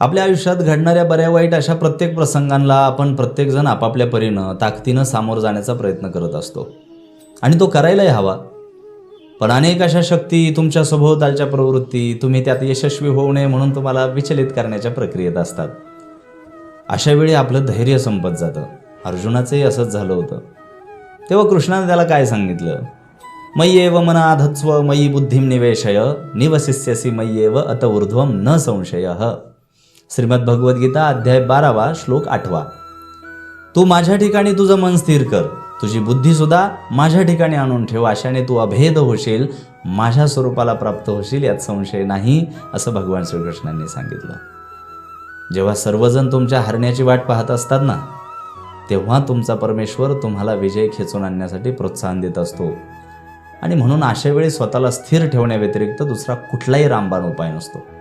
आपल्या आयुष्यात घडणाऱ्या बऱ्या वाईट अशा प्रत्येक प्रसंगांना आपण प्रत्येकजण आपापल्या परीनं ताकदीनं सामोरं जाण्याचा प्रयत्न करत असतो आणि तो करायलाही हवा. पण अनेक अशा शक्ती, तुमच्या सभोवतालच्या प्रवृत्ती तुम्ही त्यात यशस्वी होऊ नये म्हणून तुम्हाला विचलित करण्याच्या प्रक्रियेत असतात. अशा वेळी आपलं धैर्य संपत जातं. अर्जुनाचंही असंच झालं होतं. तेव्हा कृष्णाने त्याला काय सांगितलं? मय्येव मनाधत्स्व मयी बुद्धिम निवेशय निवसिष्यसि मय्येव अत ऊर्ध्वम न संशयः. श्रीमद भगवद्गीता अध्याय 12 श्लोक 8. तू माझ्या ठिकाणी तुझं मन स्थिर कर, तुझी बुद्धीसुद्धा माझ्या ठिकाणी आणून ठेव. अशाने तू अभेद होशील, माझ्या स्वरूपाला प्राप्त होशील, यात संशय नाही, असं भगवान श्रीकृष्णांनी सांगितलं. जेव्हा सर्वजण तुमच्या हरण्याची वाट पाहत असतात ना, तेव्हा तुमचा परमेश्वर तुम्हाला विजय खेचून आणण्यासाठी प्रोत्साहन देत असतो. आणि म्हणून अशा वेळी स्वतःला स्थिर ठेवण्याव्यतिरिक्त दुसरा कुठलाही रामबाण उपाय नसतो.